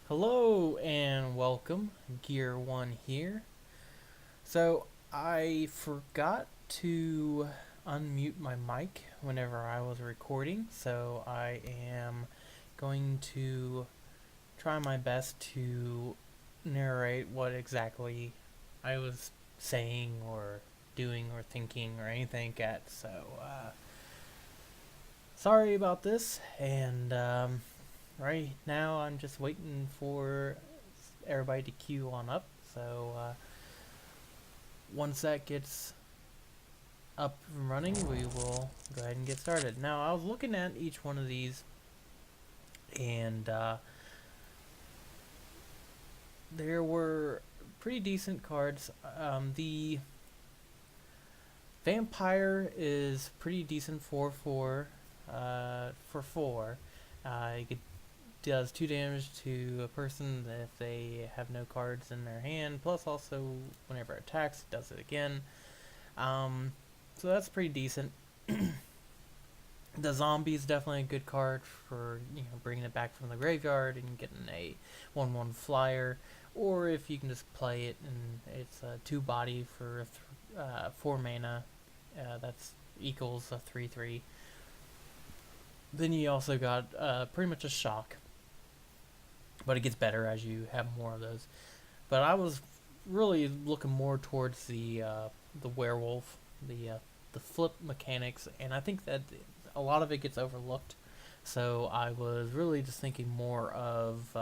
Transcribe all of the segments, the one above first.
Hello and welcome, Gear One here. So, I forgot to unmute my mic whenever I was recording, so I am going to try my best to narrate what exactly I was saying or doing or thinking or anything at. So, sorry about this, and right now I'm just waiting for everybody to queue on up. So once that gets up and running, we will go ahead and get started. Now, I was looking at each one of these, and there were pretty decent cards. The vampire is pretty decent for four. It does 2 damage to a person if they have no cards in their hand. Plus, also whenever it attacks, it does it again. Um, so that's pretty decent. The zombie is definitely a good card for bringing it back from the graveyard and getting a 1/1 flyer, or if you can just play it and it's a 2 body for 4 mana. That's equals a 3/3. Then you also got pretty much a shock, but it gets better as you have more of those. But I was really looking more towards the werewolf, the flip mechanics, and I think that a lot of it gets overlooked. So I was really just thinking more of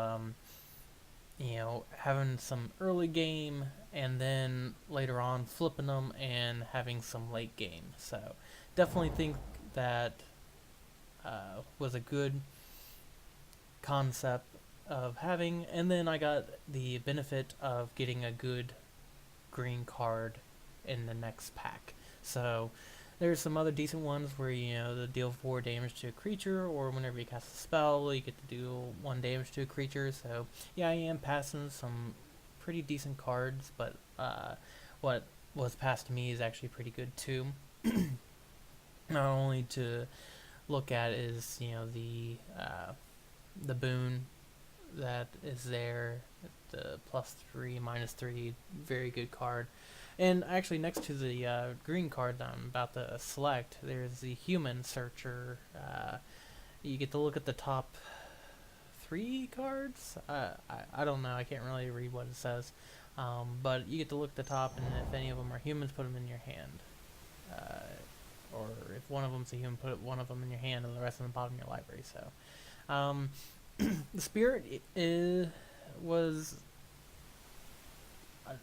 having some early game and then later on flipping them and having some late game. So definitely think that was a good concept of having, and then I got the benefit of getting a good green card in the next pack. So there's some other decent ones where they deal 4 damage to a creature, or whenever you cast a spell, you get to do 1 damage to a creature. So yeah, I am passing some pretty decent cards, but what was passed to me is actually pretty good too. Not only to look at is the boon that is there, the +3 -3, very good card. And actually, next to the green card that I'm about to select, there's the human searcher. You get to look at the top 3 cards. I don't know. I can't really read what it says. But you get to look at the top, and if any of them are humans, put them in your hand. Or if one of them's a human, put one of them in your hand, and the rest in the bottom of your library. So, the spirit was.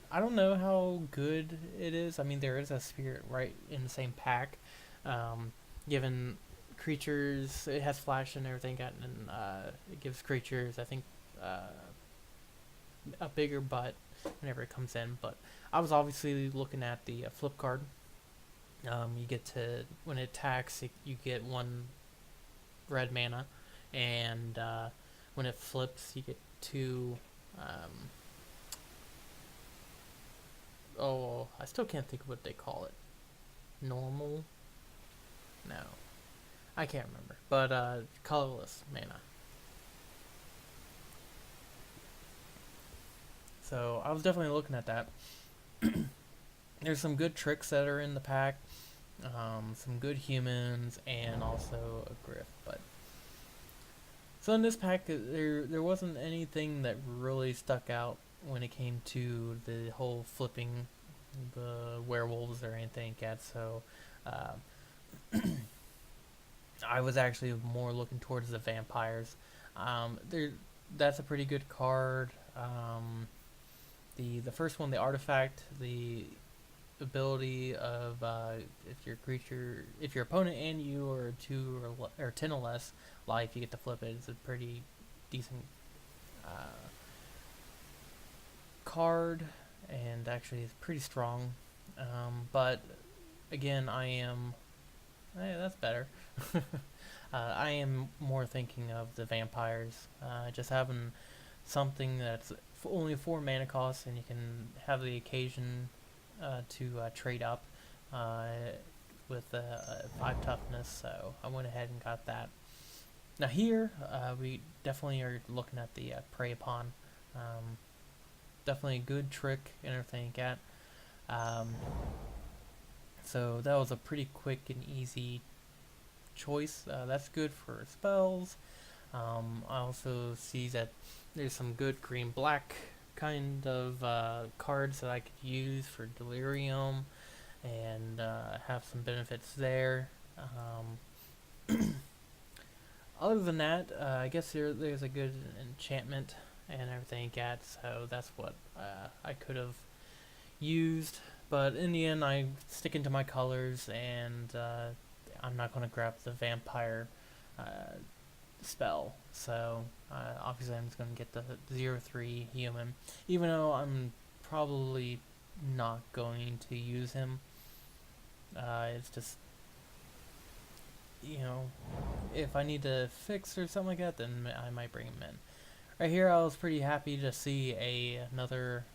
I don't know how good it is. I mean, there is a spirit right in the same pack. Given creatures, it has flash and everything, and it gives creatures, I think, a bigger butt whenever it comes in. But I was obviously looking at the flip card. You get to, when it attacks, you get 1 red mana, and when it flips, you get 2. I still can't think of what they call it. Normal? No, I can't remember. But colorless mana. So I was definitely looking at that. There's some good tricks that are in the pack. Some good humans, and also a griff. But so in this pack, there wasn't anything that really stuck out when it came to the whole flipping the werewolves or anything like that. So I was actually more looking towards the vampires. That's a pretty good card. The first one, the artifact, the ability of if your opponent and you are 10 or less life, you get to flip it. It's a pretty decent card, and actually it's pretty strong. But again, that's better. I am more thinking of the vampires. Just having something that's only 4 mana cost, and you can have the occasion to trade up with 5 toughness. So I went ahead and got that. Now here, we definitely are looking at the Prey Upon. Um, Definitely a good trick and everything like that. Um, so that was a pretty quick and easy choice. That's good for spells. I also see that there's some good green-black kind of cards that I could use for Delirium and have some benefits there. Other than that, I guess there's a good enchantment and everything like that, so that's what I could have used. But in the end, I'm sticking to my colors, and I'm not going to grab the vampire uh, spell. So obviously, I'm just going to get the 0/3 human, even though I'm probably not going to use him. It's just, you know, if I need to fix or something like that, then I might bring him in. Right here, I was pretty happy to see another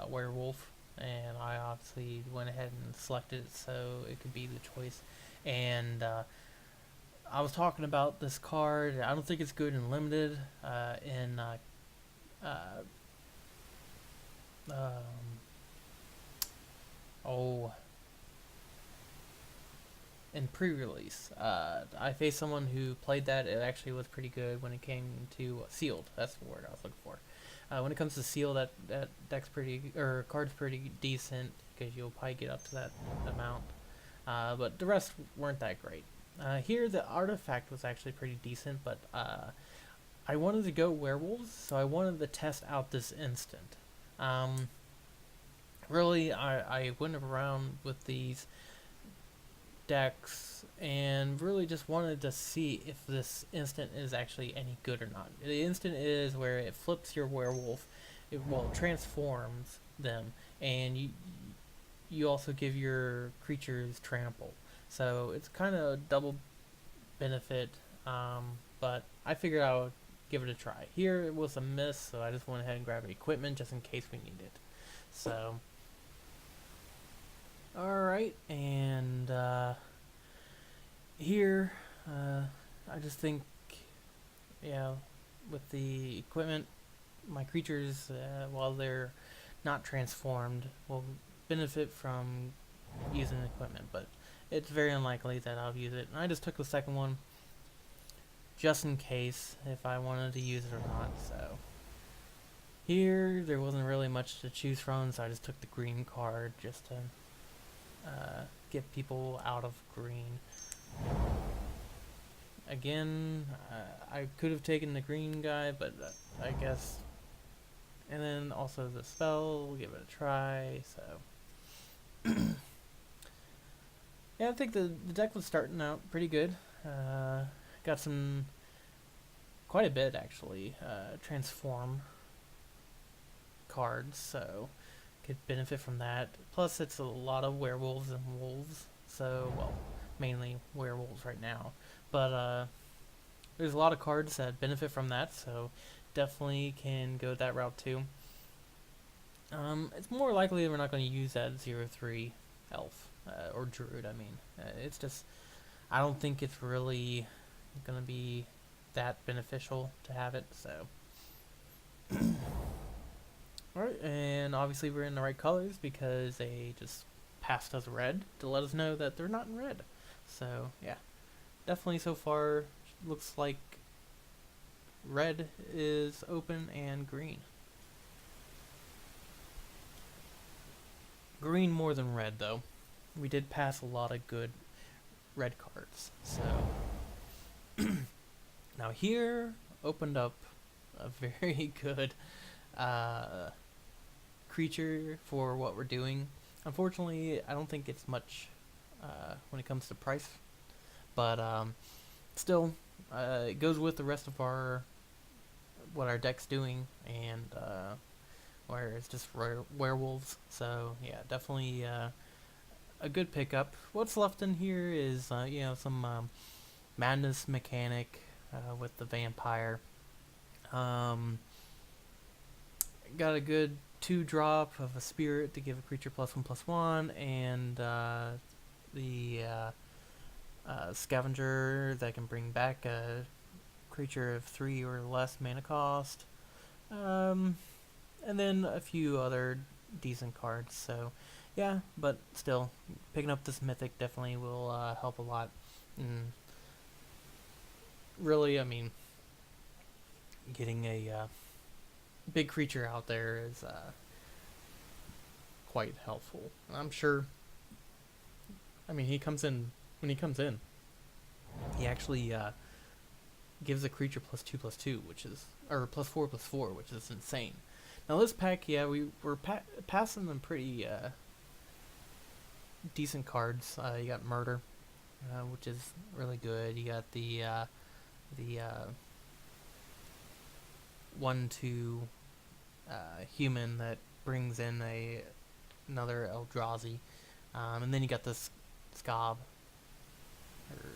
werewolf, and I obviously went ahead and selected it so it could be the choice. And I was talking about this card. I don't think it's good in limited. In uh, um, oh, in pre-release, I faced someone who played that. It actually was pretty good when it came to sealed. That's the word I was looking for. When it comes to seal, that deck's pretty, or card's pretty decent because you'll probably get up to that amount. But the rest weren't that great. Here, the artifact was actually pretty decent, but I wanted to go werewolves, so I wanted to test out this instant. Really, I went around with these decks and really just wanted to see if this instant is actually any good or not. The instant is where it flips your werewolf, it transforms them, and you also give your creatures trample. So it's kind of a double benefit, but I figured I would give it a try. Here it was a miss, so I just went ahead and grabbed equipment just in case we need it. So alright, and here, I just think, yeah, with the equipment, my creatures, while they're not transformed, will benefit from using equipment, but it's very unlikely that I'll use it. And I just took the second one, just in case, if I wanted to use it or not, so. Here, there wasn't really much to choose from, so I just took the green card just to get people out of green. Again, I could have taken the green guy, but I guess. And then also the spell, we'll give it a try, so. Yeah, I think the deck was starting out pretty good. Got quite a bit actually, transform cards, so could benefit from that. Plus, it's a lot of werewolves and wolves, so, well, mainly werewolves right now. But there's a lot of cards that benefit from that, so definitely can go that route too. It's more likely that we're not going to use that 0/3 elf, or druid, I mean. It's just, I don't think it's really going to be that beneficial to have it, so. Alright, and obviously we're in the right colors because they just passed us red to let us know that they're not in red. So, yeah. Definitely so far looks like red is open and green. Green more than red, though. We did pass a lot of good red cards. So, now here opened up a very good creature for what we're doing. Unfortunately, I don't think it's much when it comes to price, but still, it goes with the rest of what our deck's doing, and where it's just werewolves. So yeah, definitely a good pickup. What's left in here is some madness mechanic with the vampire. Got a good 2-drop of a spirit to give a creature +1/+1, and the scavenger that can bring back a creature of 3 or less mana cost. And then a few other decent cards. So, yeah, but still, picking up this mythic definitely will help a lot. And really, I mean, getting a big creature out there is quite helpful. I'm sure. I mean, he comes in when he comes in. He actually gives a creature +2/+2, which is or +4/+4, which is insane. Now this pack, yeah, we were passing them pretty decent cards. You got Murder, which is really good. You got the 1/2 human that brings in another Eldrazi, and then you got this Scob or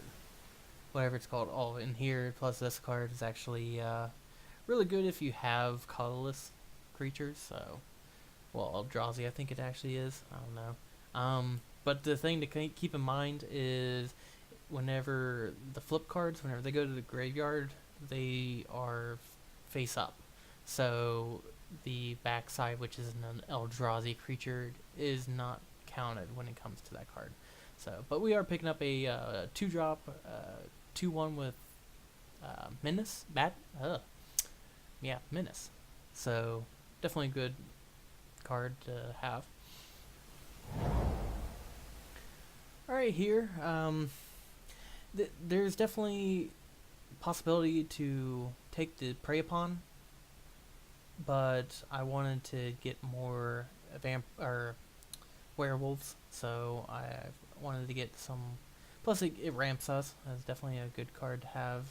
whatever it's called all in here. Plus this card is actually really good if you have colorless creatures. So, well, Eldrazi I think it actually is. I don't know. But the thing to keep in mind is whenever the flip cards, whenever they go to the graveyard, they are face up. So the backside, which is an Eldrazi creature, is not counted when it comes to that card. So, but we are picking up a 2-drop, 2/1 with Menace. Yeah, Menace. So definitely a good card to have. Alright, here, there's definitely possibility to take the Prey Upon, but I wanted to get more werewolves, so I wanted to get some. Plus, it ramps us. That's definitely a good card to have,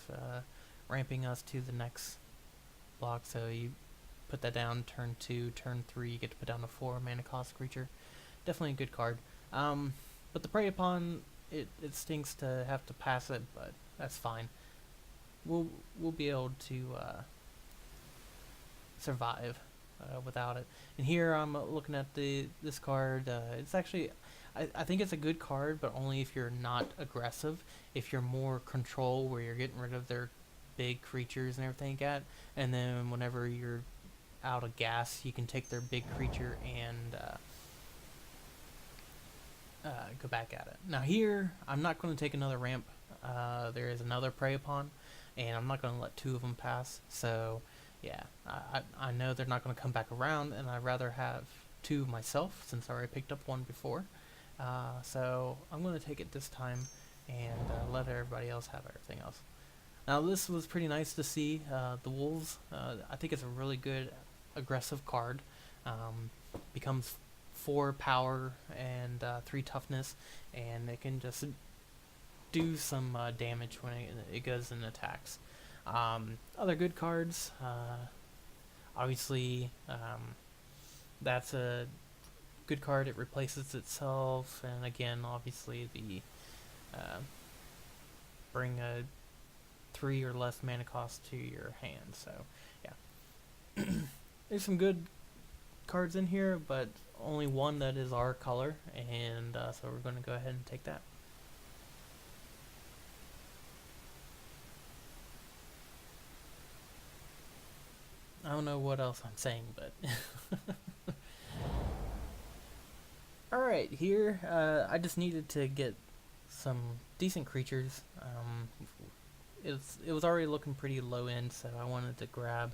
ramping us to the next block. So you put that down turn 2, turn 3, you get to put down a 4 mana cost creature. Definitely a good card. But the Prey Upon, it stinks to have to pass it, but that's fine. We'll be able to survive without it. And here I'm looking at this card. It's actually, I think it's a good card, but only if you're not aggressive. If you're more control, where you're getting rid of their big creatures and everything like that, and then whenever you're out of gas, you can take their big creature and go back at it. Now here, I'm not going to take another ramp. There is another Prey Upon, and I'm not going to let 2 of them pass. So, yeah, I know they're not going to come back around, and I'd rather have 2 myself, since I already picked up 1 before. So I'm going to take it this time, and let everybody else have everything else. Now this was pretty nice to see. The Wolves, I think it's a really good aggressive card. Becomes 4 power and 3 toughness, and it can just do some damage when it goes and attacks. Other good cards, obviously, that's a good card. It replaces itself, and again, obviously the bring a 3 or less mana cost to your hand. So yeah, there's some good cards in here, but only one that is our color, and so we're going to go ahead and take that. I don't know what else I'm saying, but alright, here I just needed to get some decent creatures. It was already looking pretty low end, so I wanted to grab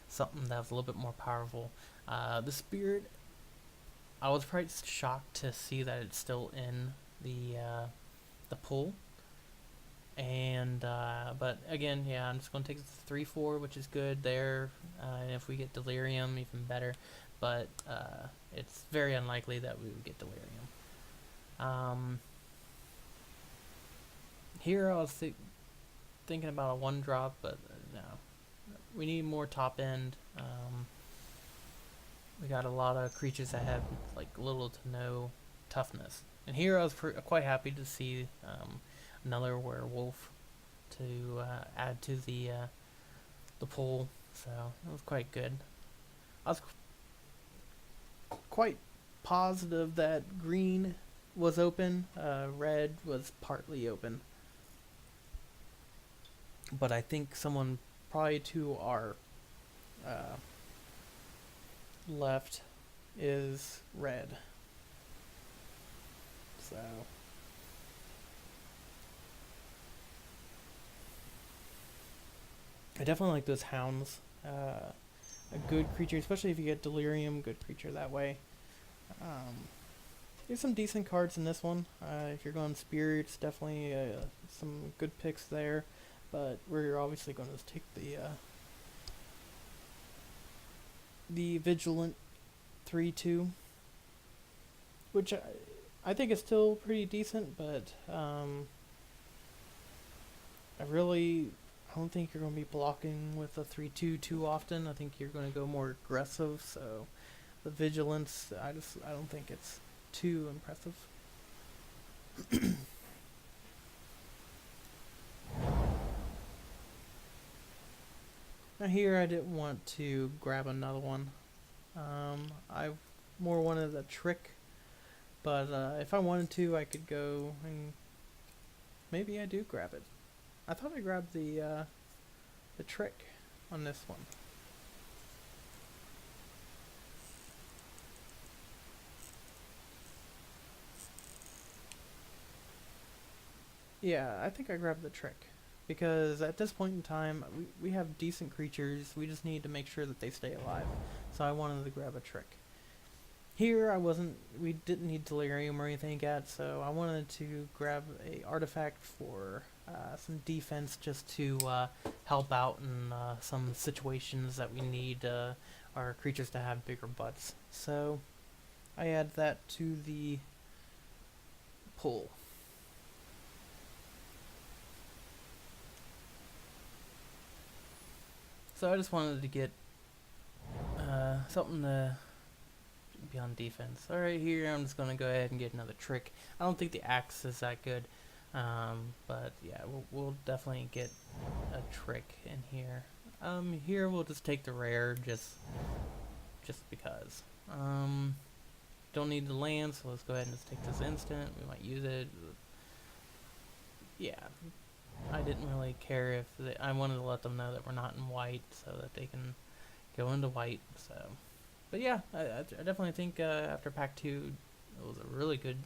something that was a little bit more powerful. The Spirit, I was probably shocked to see that it's still in the pool. And but again, yeah, I'm just gonna take the 3/4, which is good there. And if we get Delirium, even better. But it's very unlikely that we would get Delirium. Here I was thinking about a 1-drop, but no, we need more top end. We got a lot of creatures that have like little to no toughness, and here I was quite happy to see another werewolf to add to the pool, so it was quite good. I was quite positive that green was open, red was partly open. but I think someone probably to our uh, left is red. So I definitely like those hounds. A good creature, especially if you get delirium. Good creature that way. Um, There's some decent cards in this one. If you're going spirits, definitely some good picks there. But we're obviously going to take the vigilant 3/2, which I think is still pretty decent. But I don't think you're going to be blocking with a 3/2 too often. I think you're going to go more aggressive. So the vigilance, I don't think it's too impressive. Now here I didn't want to grab another one. I more wanted a trick, but if I wanted to, I could go and maybe I do grab it. I thought I grabbed the trick on this one. Yeah, I think I grabbed the trick. Because at this point in time, we have decent creatures. We just need to make sure that they stay alive. So I wanted to grab a trick. Here, we didn't need delirium or anything yet, so I wanted to grab a artifact for some defense just to help out in some situations that we need our creatures to have bigger butts. So I add that to the pull. So I just wanted to get something to be on defense. Alright, here I'm just going to go ahead and get another trick. I don't think the axe is that good, but yeah, we'll definitely get a trick in here. Here we'll just take the rare just because. Don't need the land, so let's go ahead and just take this instant. We might use it. Yeah, I didn't really care if I wanted to let them know that we're not in white so that they can go into white. So, but yeah, I definitely think after pack 2 it was a really good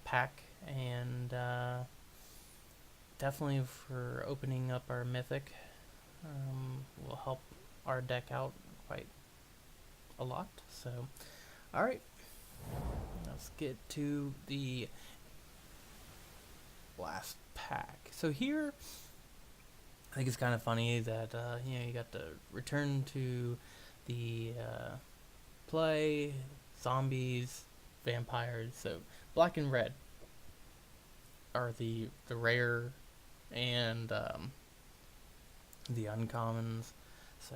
pack, and definitely for opening up our mythic will help our deck out quite a lot. So alright, let's get to the last pack. So here, I think it's kind of funny that you got to return to the play, zombies, vampires. So black and red are the rare and the uncommons. So,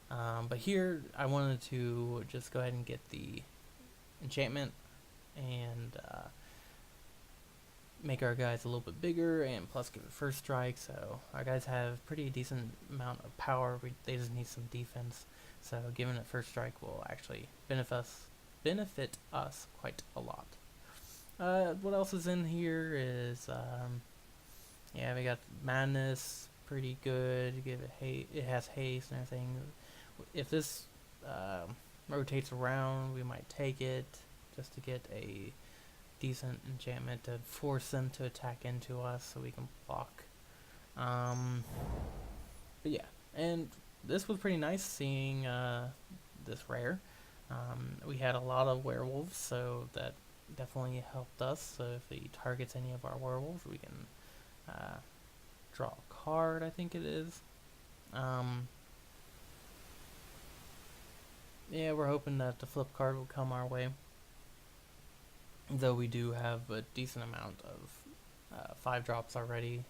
but here I wanted to just go ahead and get the enchantment and make our guys a little bit bigger, and plus give it first strike. So our guys have pretty decent amount of power. They just need some defense. So giving it first strike will actually benefit us quite a lot. What else is in here is yeah, we got madness, pretty good. Give it it has haste and everything. If this rotates around, we might take it just to get a decent enchantment to force them to attack into us so we can block. But yeah, and this was pretty nice seeing this rare. We had a lot of werewolves, so that definitely helped us. So if he targets any of our werewolves, we can draw a card, I think it is. Yeah, we're hoping that the flip card will come our way. Though we do have a decent amount of 5-drops already.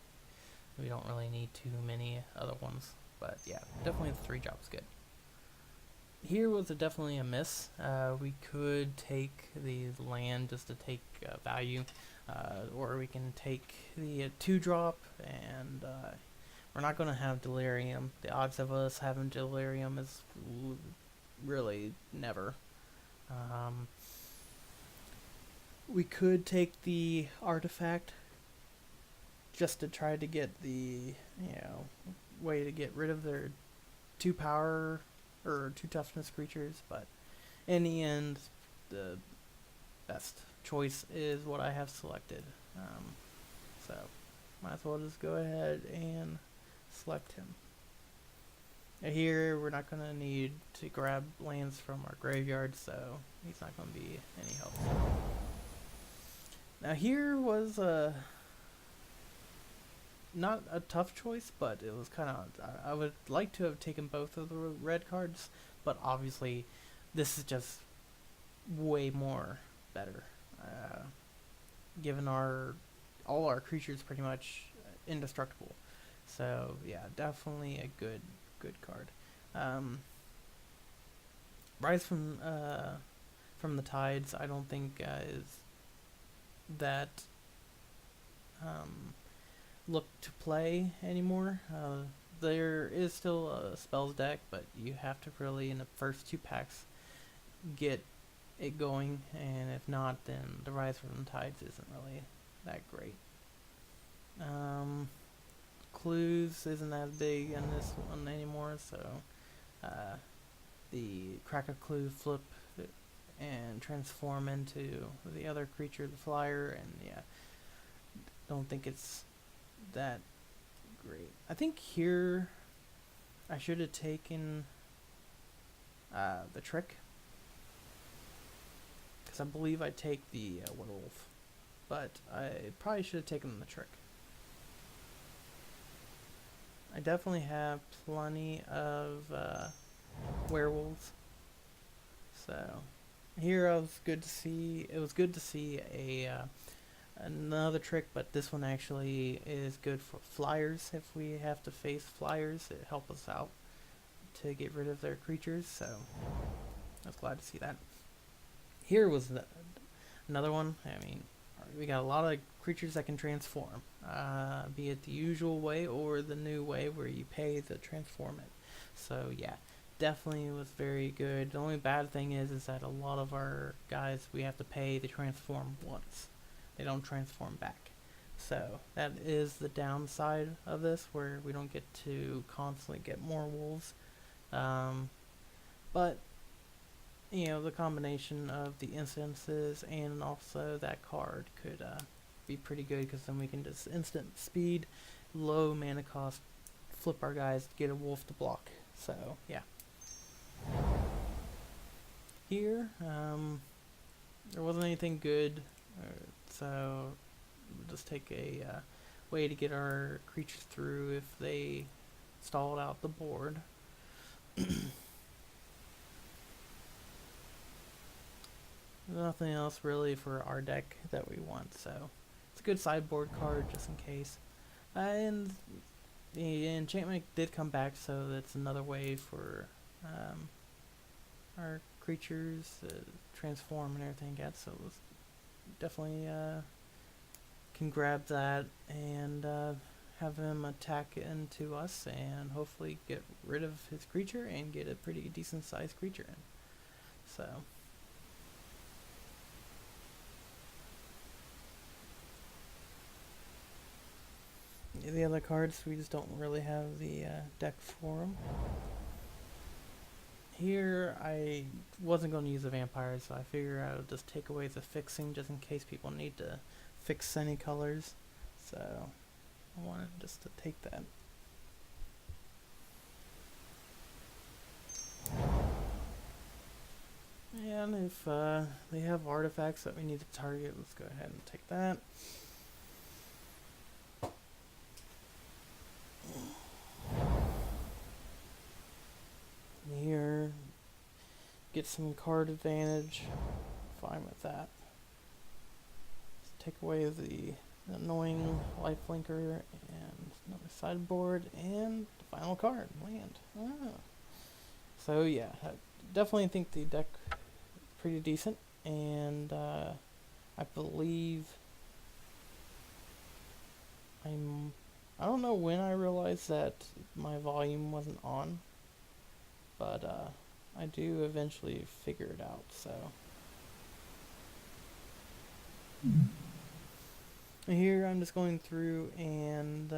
We don't really need too many other ones. But yeah, definitely the 3-drop's good. Here was definitely a miss. We could take the land just to take value. Or we can take the 2-drop, and we're not going to have delirium. The odds of us having delirium is really never. We could take the artifact just to try to get the way to get rid of their 2 power or 2 toughness creatures, but in the end, the best choice is what I have selected. So might as well just go ahead and select him. Here we're not going to need to grab lands from our graveyard, so he's not going to be any help. Now here was not a tough choice, but it was kind of, I would like to have taken both of the red cards, but obviously this is just way more better, given all our creatures pretty much indestructible. So yeah, definitely a good card. Rise from the Tides, I don't think is that look to play anymore. There is still a spells deck, but you have to really, in the first 2 packs, get it going, and if not, then the Rise from the Tides isn't really that great. Clues isn't that big in this one anymore, so the crack a clue, flip and transform into the other creature, the flyer, and yeah, don't think it's that great. I think here I should have taken the trick, because I believe I'd take the werewolf, but I probably should have taken the trick. I definitely have plenty of werewolves, so here it was good to see another trick, but this one actually is good for flyers. If we have to face flyers, it helps us out to get rid of their creatures, so I was glad to see that. Here was another one. I mean, we got a lot of creatures that can transform, be it the usual way or the new way where you pay to transform it. So yeah, definitely was very good. The only bad thing is that a lot of our guys, we have to pay to transform once. They don't transform back. So that is the downside of this, where we don't get to constantly get more wolves. But the combination of the instances and also that card could be pretty good, because then we can just instant speed, low mana cost, flip our guys to get a wolf to block. So yeah. Here, there wasn't anything good, so we'll just take a way to get our creatures through if they stalled out the board. Nothing else really for our deck that we want, so it's a good sideboard card just in case. And the enchantment did come back, so that's another way for our creatures to transform and everything like that. So it was definitely can grab that and have him attack into us and hopefully get rid of his creature and get a pretty decent sized creature in. So the other cards, we just don't really have the deck for them. Here, I wasn't going to use the vampires, so I figured I would just take away the fixing just in case people need to fix any colors. So I wanted just to take that. And if they have artifacts that we need to target, let's go ahead and take that. Here, get some card advantage. Fine with that. Let's take away the annoying lifelinker and another sideboard, and the final card, land. So yeah, I definitely think the deck is pretty decent, and I believe I don't know when I realized that my volume wasn't on, but I do eventually figure it out, so. Here I'm just going through and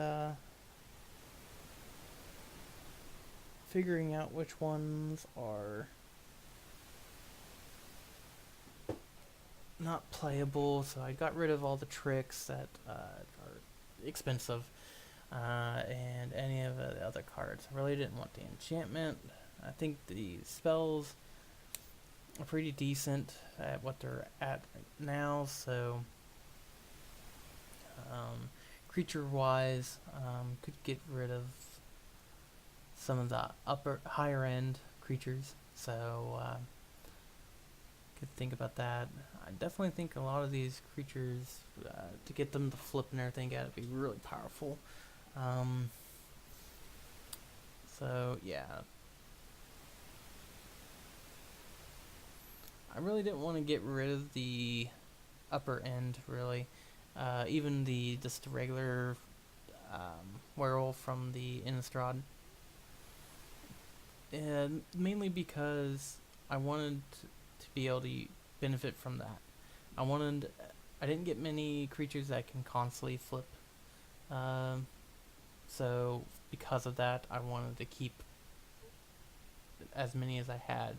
figuring out which ones are not playable. So I got rid of all the tricks that are expensive, and any of the other cards. I really didn't want the enchantment. I think the spells are pretty decent at what they're at right now. So creature wise, could get rid of some of the higher end creatures. So could think about that. I definitely think a lot of these creatures, to get them to flip and everything, gotta be really powerful. So yeah, I really didn't want to get rid of the upper end, really. Even the just regular werewolf from the Innistrad. And mainly because I wanted to be able to benefit from that. I didn't get many creatures that can constantly flip. So because of that, I wanted to keep as many as I had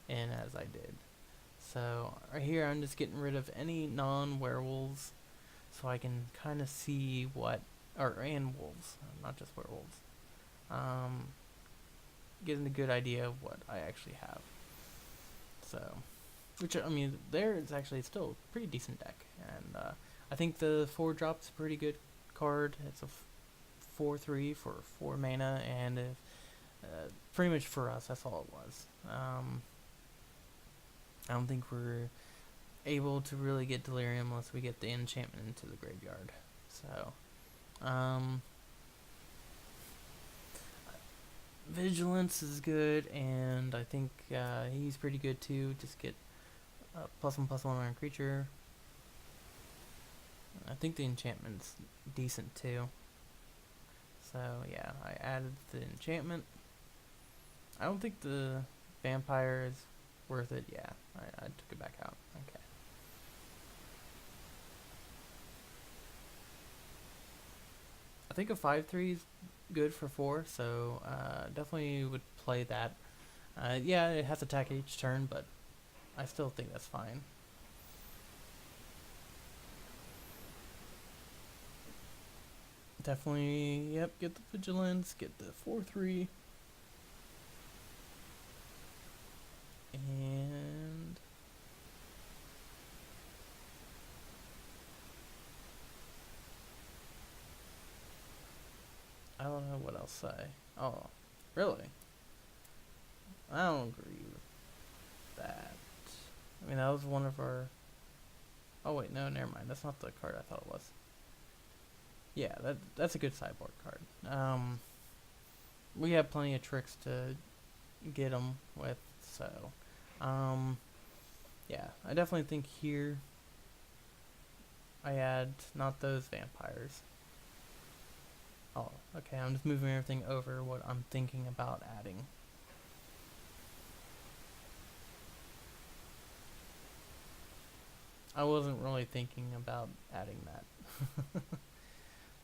and as I did. So right here, I'm just getting rid of any non-werewolves, so I can kind of see and wolves, not just werewolves. Getting a good idea of what I actually have. So, which I mean, there is actually still a pretty decent deck, and I think the 4-drop's a pretty good card. It's a 4/3 for 4 mana, and pretty much for us, that's all it was. I don't think we're able to really get Delirium unless we get the enchantment into the graveyard. So, Vigilance is good, and I think he's pretty good too. Just get +1/+1 on a creature. I think the enchantment's decent too. So yeah, I added the enchantment. I don't think the vampire is worth it. Yeah, I took it back out. Okay. I think a 5/3 is good for 4, so definitely would play that. Yeah, it has attack each turn, but I still think that's fine. Definitely, yep, get the vigilance, get the 4/3. And I don't know what else say. Oh, really? I don't agree with that. I mean, that was one of our... Oh wait, no, never mind. That's not the card I thought it was. Yeah, that's a good sideboard card. We have plenty of tricks to get them with, so... yeah, I definitely think here I add not those vampires. Oh, okay, I'm just moving everything over what I'm thinking about adding. I wasn't really thinking about adding that.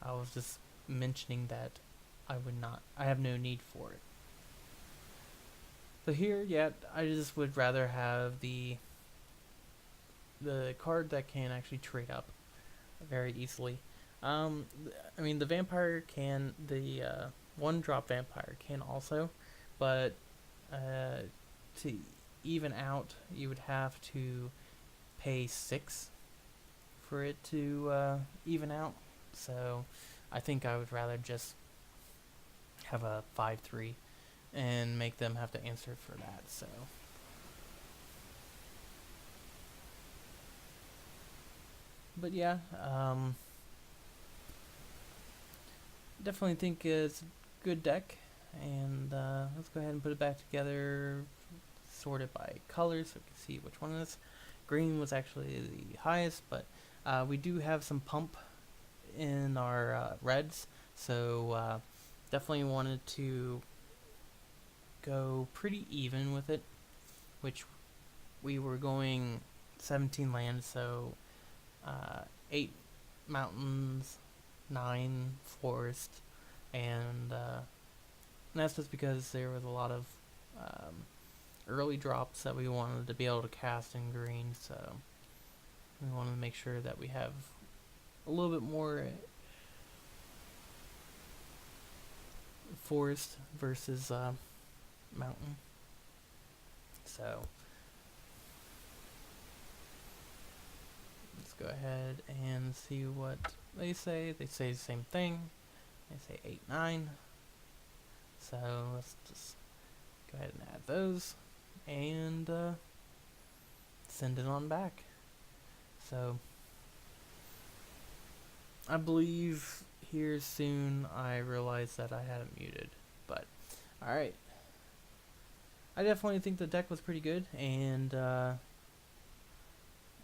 I was just mentioning that I have no need for it. So here, yeah, I just would rather have the card that can actually trade up very easily. I mean, the vampire can, the 1-drop vampire can also, but to even out, you would have to pay 6 for it to even out. So I think I would rather just have a 5/3 and make them have to answer for that. So but yeah, definitely think it's a good deck, and let's go ahead and put it back together, sort it by color so we can see which one it is. Green was actually the highest, but we do have some pump in our reds, so definitely wanted to go pretty even with it, which we were going 17 lands, so 8 mountains, 9 forest, and that's just because there was a lot of early drops that we wanted to be able to cast in green, so we wanted to make sure that we have a little bit more forest versus mountain. So let's go ahead and see what they say. They say the same thing. They say 8, 9. So let's just go ahead and add those and send it on back. So I believe here soon I realized that I had it muted, but alright. I definitely think the deck was pretty good, and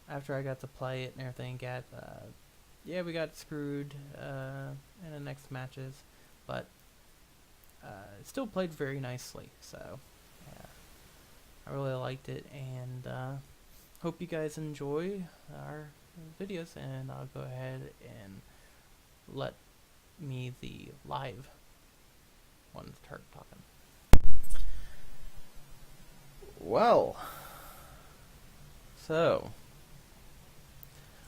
after I got to play it and everything, yeah, we got screwed in the next matches, but it still played very nicely, so yeah, I really liked it, and hope you guys enjoy our videos, and I'll go ahead and let me the live one start talking. Well, so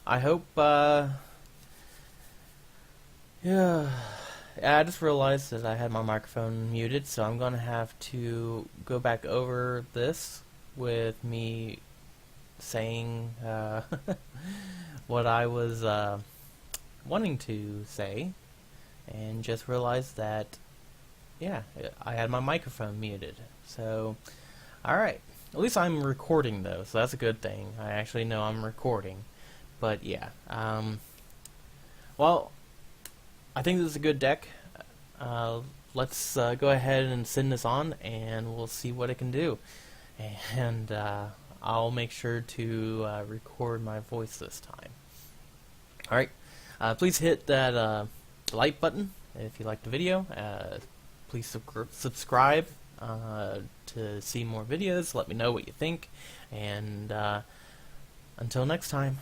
I hope yeah, I just realized that I had my microphone muted, so I'm gonna have to go back over this with me saying what I was wanting to say, and just realized that, yeah, I had my microphone muted. So, alright. At least I'm recording, though, so that's a good thing. I actually know I'm recording. But, yeah. Well, I think this is a good deck. Let's go ahead and send this on, and we'll see what it can do. And I'll make sure to record my voice this time. Alright. Please hit that like button if you liked the video. Please subscribe to see more videos. Let me know what you think. And until next time.